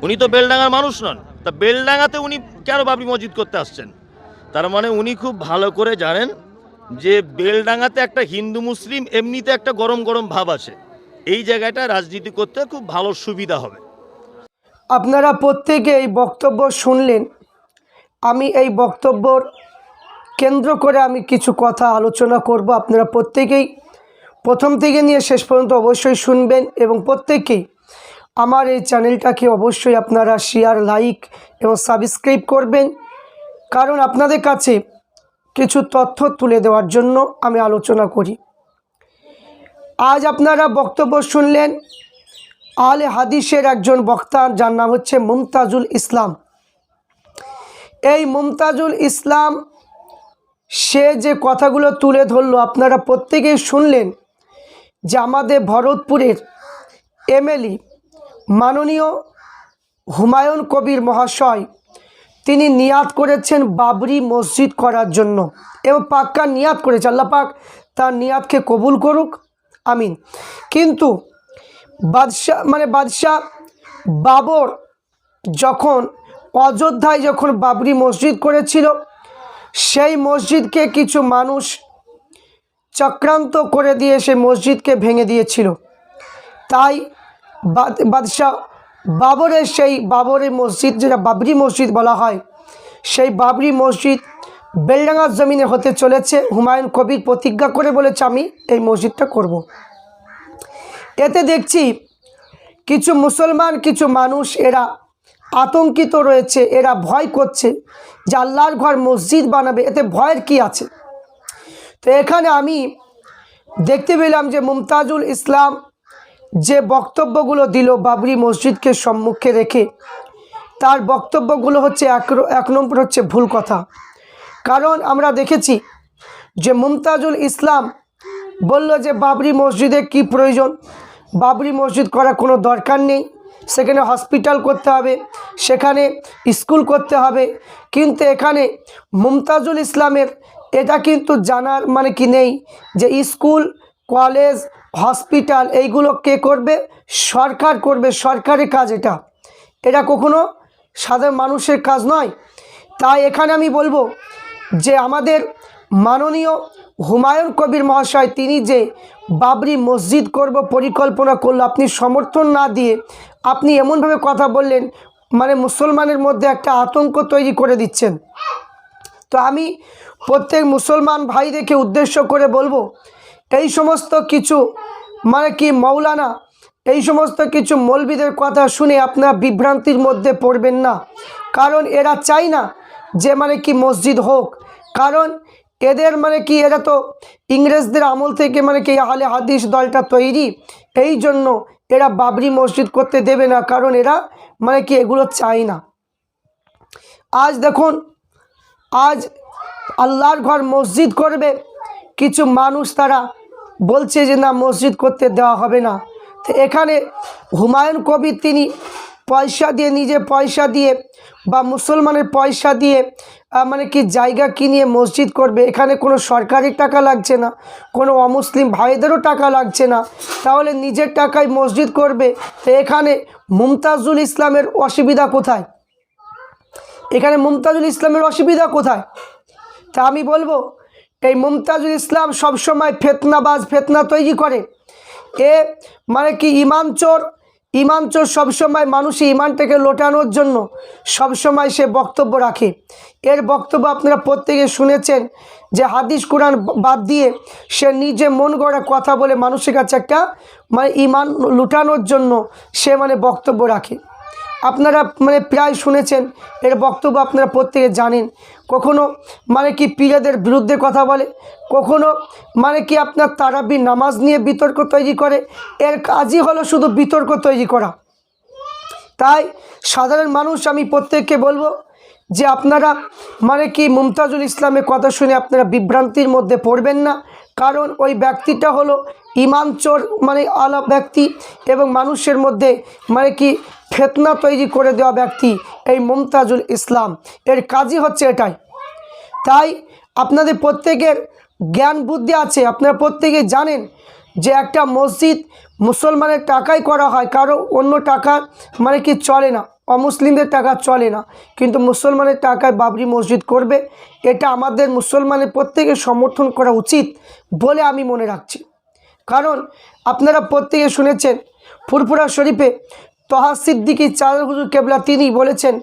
উনি তো বেলডাঙ্গার মানুষ নন, তা বেলডাঙ্গাতে উনি কেন বাবরি মসজিদ করতে আসছেন? তার মানে উনি খুব ভালো করে জানেন যে বেলডাঙ্গাতে একটা হিন্দু মুসলিম এমনিতে একটা গরম গরম ভাব আছে, এই জায়গাটা রাজনীতি করতে খুব ভালো সুবিধা হবে। আপনারা প্রত্যেকে এই বক্তব্য শুনলেন। আমি এই বক্তব্যর কেন্দ্র করে আমি কিছু কথা আলোচনা করব। আপনারা প্রত্যেকেই প্রথম থেকে নিয়ে শেষ পর্যন্ত অবশ্যই শুনবেন এবং প্রত্যেকেই আমার এই চ্যানেলটাকে অবশ্যই আপনারা শেয়ার, লাইক এবং সাবস্ক্রাইব করবেন, কারণ আপনাদের কাছে কিছু তথ্য তুলে দেওয়ার জন্য আমি আলোচনা করি। আজ আপনারা বক্তব্য শুনলেন আহলে হাদিসের একজন বক্তা, যার নাম হচ্ছে মুমতাজুল ইসলাম। এই মুমতাজুল ইসলাম সে যে কথাগুলো তুলে ধরলো আপনারা প্রত্যেকেই শুনলেন, যে আমাদের ভরতপুরের এমএলএ মাননীয় হুমায়ুন কবির মহাশয় তিনি নিয়াত করেছেন বাবরি মসজিদ করার জন্য, এবং পাক্কা নিয়াত করেছে। আল্লাহ পাক তার নিয়াতকে কবুল করুক, আমিন। কিন্তু বাদশাহ বাবর যখন অযোধ্যায় যখন বাবরি মসজিদ করেছিল, সেই মসজিদকে কিছু মানুষ চক্রান্ত করে দিয়ে সেই মসজিদকে ভেঙে দিয়েছিল। তাই বাদশাহ বাবরের মসজিদ, যেটা বাবরি মসজিদ বলা হয়, সেই বাবরি মসজিদ বেলডাঙ্গার জমিনে হতে চলেছে। হুমায়ুন কবির প্রতিজ্ঞা করে বলেছে আমি এই মসজিদটা করব। এতে দেখছি কিছু মুসলমান, কিছু মানুষ এরা আতঙ্কিত রয়েছে, এরা ভয় করছে যে আল্লাহর ঘর মসজিদ বানাবে, এতে ভয়ের কি আছে? তো এখানে আমি দেখতে পেলাম যে মুমতাজুল ইসলাম যে বক্তব্যগুলো দিল বাবরি মসজিদকে সম্মুখে রেখে, তার বক্তব্যগুলো হচ্ছে এক নম্বর হচ্ছে ভুল কথা। কারণ আমরা দেখেছি যে মুমতাজুল ইসলাম বলল যে বাবরি মসজিদে কি প্রয়োজন, বাবরি মসজিদ করার কোনো দরকার নেই, সেখানে হসপিটাল করতে হবে, সেখানে স্কুল করতে হবে। কিন্তু এখানে মুমতাজুল ইসলামের এটা কিন্তু জানার মানে কি নেই যে স্কুল, কলেজ, হসপিটাল এইগুলো কে করবে? সরকার করবে, সরকারি কাজ এটা কখনো সাধারণ মানুষের কাজ নয়। তাই এখানে আমি বলবো যে আমাদের মাননীয় হুমায়ুন কবির মহাশয় তিনি যে বাবরি মসজিদ করব পরিকল্পনা করলো, আপনি সমর্থন না দিয়ে আপনি এমনভাবে কথা বললেন, মানে মুসলমানের মধ্যে একটা আতঙ্ক তৈরি করে দিচ্ছেন। তো আমি প্রত্যেক মুসলমান ভাইদেরকে উদ্দেশ্য করে বলবো, এই সমস্ত কিছু মানে কি মৌলানা, এই সমস্ত কিছু মৌলবীদের কথা শুনে আপনারা বিভ্রান্তির মধ্যে পড়বেন না। কারণ এরা চায় না যে মানে কি মসজিদ হোক, কারণ এদের মানে কি এরা তো ইংরেজদের আমল থেকে মানে কি আহলে হাদিস দলটা তৈরি, এই জন্য এরা বাবরি মসজিদ করতে দেবে না, কারণ এরা মানে কি এগুলো চায় না। আজ দেখুন, আজ আল্লাহর ঘর মসজিদ করবে, কিছু মানুষ তারা বলছে যে না মসজিদ করতে দেওয়া হবে না। তো এখানে হুমায়ুন কবির তিনি পয়সা দিয়ে, নিজে পয়সা দিয়ে বা মুসলমানের পয়সা দিয়ে মানে কি জায়গা কিনিয়ে মসজিদ করবে, এখানে কোনো সরকারি টাকা লাগছে না, কোনো অমুসলিম ভাইদেরও টাকা লাগছে না, তাহলে নিজের টাকায় মসজিদ করবে। তো এখানে মুমতাজুল ইসলামের অসুবিধা কোথায়? এখানে মুমতাজুল ইসলামের অসুবিধা কোথায়? তা আমি বলবো এই মুমতাজুল ইসলাম সবসময় ফেতনা তৈরি করে। এ মানে কি ইমান চোর সবসময় মানুষের ইমানটাকে লোটানোর জন্য সবসময় সে বক্তব্য রাখে। এর বক্তব্য আপনারা প্রত্যেকে শুনেছেন যে হাদিস কোরআন বাদ দিয়ে সে নিজে মন গড়া কথা বলে মানুষের কাছে একটা মানে ইমান লুটানোর জন্য সে মানে বক্তব্য রাখে। আপনারা মানে প্রায় শুনেছেন এর বক্তব্য, আপনারা প্রত্যেকে জানেন। কখনো মানে কি পীরদের বিরুদ্ধে কথা বলে, কখনো মানে কি আপনার তারাবি নামাজ নিয়ে বিতর্ক তৈরি করে। এর কাজই হলো শুধু বিতর্ক তৈরি করা। তাই সাধারণ মানুষ আমি প্রত্যেককে বলবো যে আপনারা মানে কি মুমতাজুল ইসলামের কথা শুনে আপনারা বিভ্রান্তির মধ্যে পড়বেন না, কারণ ওই ব্যক্তিটা হলো ইমান চোর মানে আলা ব্যক্তি এবং মানুষের মধ্যে মানে কি ফিতনা তৈরি করে দেওয়া ব্যক্তি এই মুমতাজুল ইসলাম, এর কাজই হচ্ছে এটাই। তাই আপনাদের প্রত্যেকের জ্ঞান বুদ্ধি আছে, আপনারা প্রত্যেকে জানেন যে একটা মসজিদ মুসলমানের টাকায় করা হয়, কারো অন্য টাকা মানে কি চলে না। অমুসলিমদের টাকা চলে না, কিন্তু মুসলমানের টাকায় বাবরি মসজিদ করবে, এটা আমাদের মুসলমানের প্রত্যেকের সমর্থন করা উচিত বলে আমি মনে রাখছি। কারণ আপনারা প্রত্যেকে শুনেছেন ফুরফুরা শরীফে তহা সিদ্দিকী চাঁদ হুজুর কেবলা তিনি বলেছেন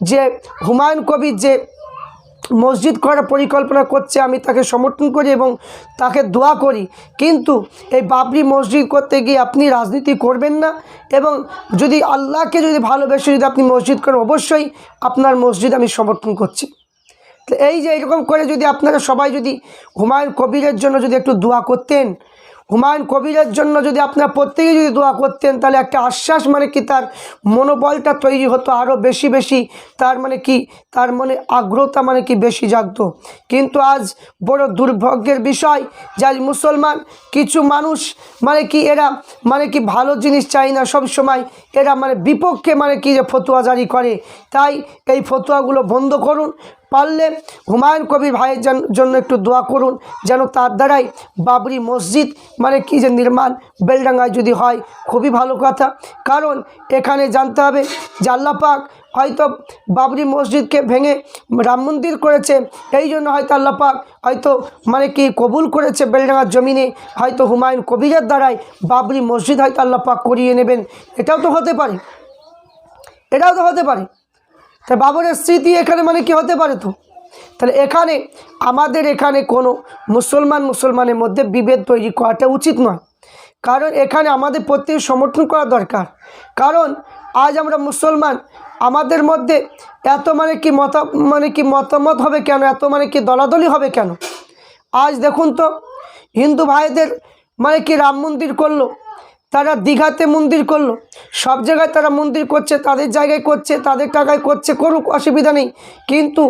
যে হুমায়ুন কবির যে মসজিদ করার পরিকল্পনা করছে আমি তাকে সমর্থন করি এবং তাকে দোয়া করি, কিন্তু এই বাবরি মসজিদ করতে গিয়ে আপনি রাজনীতি করবেন না, এবং যদি আল্লাহকে যদি ভালোবেসে যদি আপনি মসজিদ করেন অবশ্যই আপনার মসজিদ আমি সমর্থন করছি। তো এই যে এরকম করে যদি আপনারা সবাই যদি হুমায়ুন কবিরের জন্য যদি একটু দোয়া করতেন, হুমায়ুন কবিরের জন্য যদি আপনারা প্রত্যেকেই যদি দোয়া করতেন, তাহলে একটা আশ্বাস মানে কি তার মনোবলটা তৈরি হতো আরও বেশি বেশি, তার মানে কি তার মনে আগ্রহতা মানে কি বেশি জাগতো। কিন্তু আজ বড় দুর্ভাগ্যের বিষয় যে আজ মুসলমান কিছু মানুষ মানে কি এরা মানে কি ভালো জিনিস চাই না, সব সময় এরা মানে বিপক্ষে মানে কি যে ফতোয়া জারি করে। তাই এই ফতোয়াগুলো বন্ধ করুন, পারলে হুমায়ুন কবির ভাইয়ের জন্য একটু দোয়া করুন যেন তার দ্বারাই বাবরি মসজিদ মানে কি যে নির্মাণ বেলডাঙ্গায় যদি হয় খুবই ভালো কথা। কারণ এখানে জানতে হবে যে আল্লাহ পাক হয়তো বাবরি মসজিদকে ভেঙে রাম মন্দির করেছে, এই জন্য হয়তো আল্লাহ পাক হয়তো মানে কি কবুল করেছে বেলডাঙ্গার জমিনে, হয়তো হুমায়ুন কবিরের দ্বারাই বাবরি মসজিদ হয়তো আল্লাহ পাক করিয়ে নেবেন। এটাও তো হতে পারে, এটাও তো হতে পারে। তা বাবরের স্মৃতি এখানে মানে কি হতে পারে। তো তাহলে এখানে আমাদের এখানে কোনো মুসলমানের মধ্যে বিভেদ তৈরি করাটা উচিত নয়, কারণ এখানে আমাদের প্রত্যেকে সমর্থন করা দরকার। কারণ আজ আমরা মুসলমান, আমাদের মধ্যে এত মানে কি মতামত হবে কেন, এত মানে কি দলাদলি হবে কেন? আজ দেখুন তো হিন্দু ভাইদের মানে কি রাম মন্দির করলো, তারা দীঘাতে মন্দির করলো, সব জায়গায় তারা মন্দির করছে, তাদের জায়গায় করছে, তাদের টাকায় করছে, করুক, অসুবিধা নেই। কিন্তু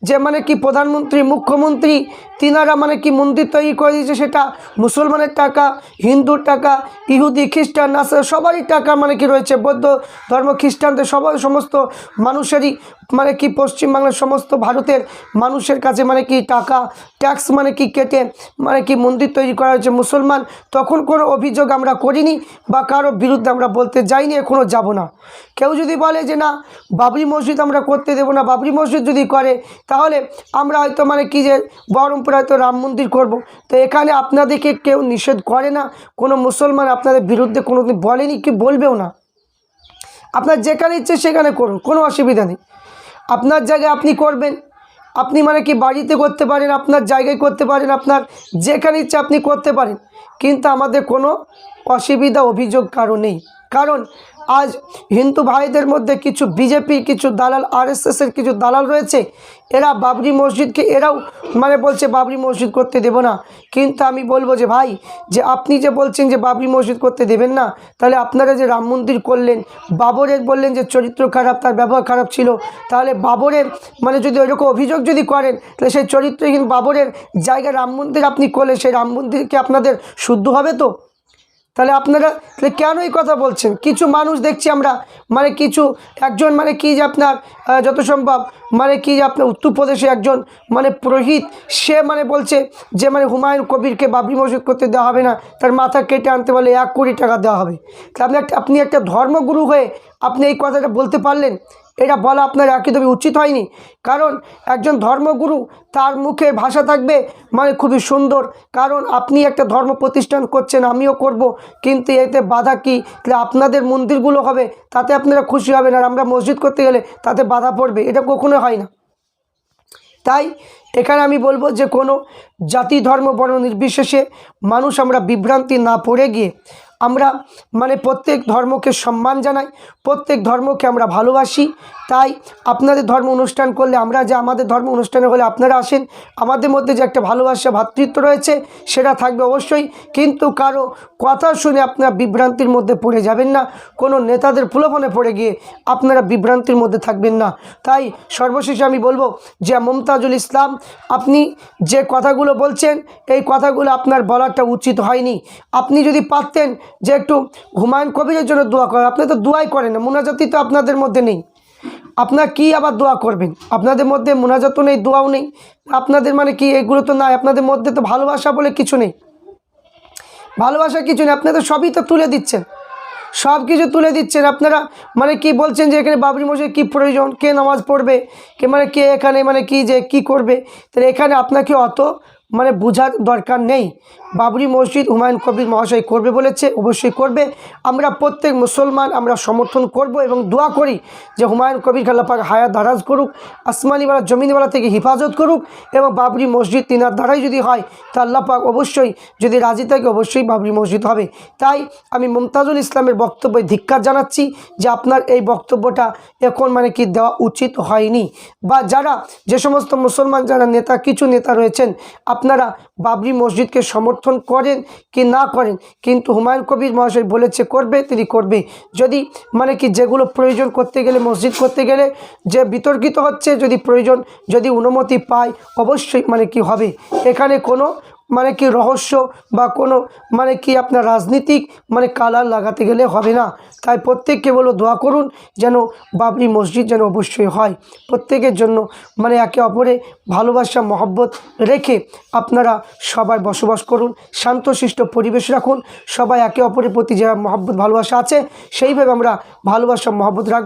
যে মানে কি প্রধানমন্ত্রী মুখ্যমন্ত্রী তিনারা মানে কি মন্দির তৈরি করে দিয়েছে, সেটা মুসলমানের টাকা, হিন্দুর টাকা, ইহুদি খ্রিস্টান নাসারা সবারই টাকা মানে কি রয়েছে, বৌদ্ধ ধর্ম খ্রিস্টানদের সবাই সমস্ত মানুষেরই মানে কি পশ্চিমবাংলার সমস্ত ভারতের মানুষের কাছে মানে কি টাকা ট্যাক্স মানে কি কেটে মানে কি মন্দির তৈরি করা হয়েছে। মুসলমান তখন কোনো অভিযোগ আমরা করিনি বা কারো বিরুদ্ধে আমরা বলতে যাইনি, এখনও যাব না। কেউ যদি বলে যে না বাবরি মসজিদ আমরা করতে দেবো না, বাবরি মসজিদ যদি করে তাহলে আমরা হয়তো মানে কি যে বহরমপুরে হয়তো রাম মন্দির করব, তো এখানে আপনাদেরকে কেউ নিষেধ করে না, কোনো মুসলমান আপনাদের বিরুদ্ধে কোনো দিন বলেনি, কি বলবেও না। আপনার যেখানে ইচ্ছে সেখানে করুন, কোনো অসুবিধা নেই। আপনার জায়গায় আপনি করবেন, আপনি মানে কি বাড়িতে করতে পারেন, আপনার জায়গায় করতে পারেন, আপনার যেখানে ইচ্ছে আপনি করতে পারেন, কিন্তু আমাদের কোনো অসুবিধা অভিযোগ কারো নেই। কারণ আজ হিন্দু ভাইদের মধ্যে কিছু বিজেপি কিছু দালাল আরএসএসের কিছু দালাল রয়েছে, এরা বাবরি মসজিদকে এরাও মানে বলছে বাবরি মসজিদ করতে দেব না। কিন্তু আমি বলবো যে ভাই, যে আপনি যে বলছেন যে বাবরি মসজিদ করতে দেবেন না, তাহলে আপনারা যে রাম মন্দির করলেন, বাবরের বললেন যে চরিত্র খারাপ, তার ব্যবহার খারাপ ছিল, তাহলে বাবরের মানে যদি ওইরকম অভিযোগ যদি করেন, তাহলে সেই চরিত্রহীন বাবরের জায়গায় রাম মন্দির আপনি করলে সেই রাম মন্দিরকে আপনাদের শুদ্ধ হবে? তো তাহলে আপনারা কেন এই কথা বলছেন? কিছু মানুষ দেখছি আমরা মানে কিছু একজন মানে কি যে আপনার যত সম্ভব মানে কি যে আপনার উত্তরপ্রদেশে একজন মানে পুরোহিত, সে মানে বলছে যে মানে হুমায়ুন কবিরকে বাবরি মসজিদ করতে দেওয়া হবে না, তার মাথা কেটে আনতে বলে 1 কোটি টাকা দেওয়া হবে। তাহলে আপনি একটা ধর্মগুরু হয়ে আপনি এই কথাটা বলতে পারলেন? এটা বলা আপনার একদমই উচিত হয়নি। কারণ একজন ধর্মগুরু তার মুখে ভাষা থাকবে মানে খুবই সুন্দর, কারণ আপনি একটা ধর্ম প্রতিষ্ঠান করছেন, আমিও করব, কিন্তু এতে বাধা কি? তাহলে আপনাদের মন্দিরগুলো হবে, তাতে আপনারা খুশি হবেন, আর আমরা মসজিদ করতে গেলে তাতে বাধা পড়বে, এটা কখনো হয় না। তাই এখানে আমি বলবো যে কোনো জাতি ধর্ম বর্ণ নির্বিশেষে মানুষ আমরা বিভ্রান্তি না পড়ে গিয়ে আমরা মানে প্রত্যেক ধর্মকে সম্মান জানাই, প্রত্যেক ধর্মকে আমরা ভালোবাসি। তাই আপনাদের ধর্ম অনুষ্ঠান করলে আমরা যে আমাদের ধর্ম অনুষ্ঠানে হলে আপনারা আসেন, আমাদের মধ্যে যে একটা ভালোবাসা ভ্রাতৃত্ব রয়েছে সেটা থাকবে অবশ্যই। কিন্তু কারো কথা শুনে আপনারা বিভ্রান্তির মধ্যে পড়ে যাবেন না, কোনো নেতাদের প্রলোভনে পড়ে গিয়ে আপনারা বিভ্রান্তির মধ্যে থাকবেন না। তাই সর্বশেষে আমি বলবো যে মমতাজুল ইসলাম, আপনি যে কথাগুলো বলছেন এই কথাগুলো আপনার বলাটা উচিত হয়নি। আপনি যদি পারতেন যে একটু হুমায়ুন কবিরের জন্য দোয়া করেন, আপনি তো দোয়াই করেন না, মুনাজাতি তো আপনাদের মধ্যে নেই, আপনার কি আবার দোয়া করবেন? আপনাদের মধ্যে মুনাজাতও নেই, দোয়াও নেই, আপনাদের মানে কি এগুলো তো নাই, আপনাদের মধ্যে তো ভালোবাসা বলে কিছু নেই, ভালোবাসা কিছু নেই, আপনাদের সবই তো তুলে দিচ্ছেন, সব কিছু তুলে দিচ্ছেন আপনারা। মানে কি বলছেন যে এখানে বাবরি মসজিদ কী প্রয়োজন, কে নামাজ পড়বে, কে মানে কে এখানে মানে কি যে কি করবে। তাহলে এখানে আপনাকে অত মানে বোঝার দরকার নেই। বাবরি মসজিদ হুমায়ুন কবির মহাশয় করবে বলেছে, অবশ্যই করবে। আমরা প্রত্যেক মুসলমান আমরা সমর্থন করব এবং দোয়া করি যে হুমায়ুন কবির আল্লাহ পাক হায়াত দারাজ করুক, আসমানিওয়ালা জমিনওয়ালা থেকে হেফাজত করুক, এবং বাবরি মসজিদ তিনার দ্বারাই যদি হয় তা আল্লাহ পাক অবশ্যই যদি রাজি থাকে অবশ্যই বাবরি মসজিদ হবে। তাই আমি মুমতাজুল ইসলামের বক্তব্যে ধিক্কার জানাচ্ছি যে আপনার এই বক্তব্যটা এখন মানে কি দেওয়া উচিত হয়নি। বা যারা যে সমস্ত মুসলমান যারা নেতা, কিছু নেতা রয়েছেন, আপনারা বাবরি মসজিদকে সমর্থন করেন কি না করেন, কিন্তু হুমায়ুন কবির মহাশয় বলেছে করবে, তিনি করবে। যদি মানে কি যেগুলো প্রয়োজন করতে গেলে, মসজিদ করতে গেলে যে বিতর্কিত হচ্ছে, যদি প্রয়োজন যদি অনুমতি পায় অবশ্যই মানে কি হবে। এখানে কোনো মানে কি রহস্য বা কোনো মানে কি আপনার রাজনীতিক মানে কালার লাগাতে গেলে হবে না। তাই প্রত্যেককে বলো দোয়া করুন যেন বাবরি মসজিদ যেন অবশ্যই হয়। প্রত্যেকের জন্য মানে একে অপরে ভালোবাসা মহব্বত রেখে আপনারা সবাই বসবাস করুন, শান্তশিষ্ট পরিবেশ রাখুন। সবাই একে অপরের প্রতি যে মহব্বত ভালোবাসা আছে সেইভাবে আমরা ভালোবাসা মহব্বত রাখব।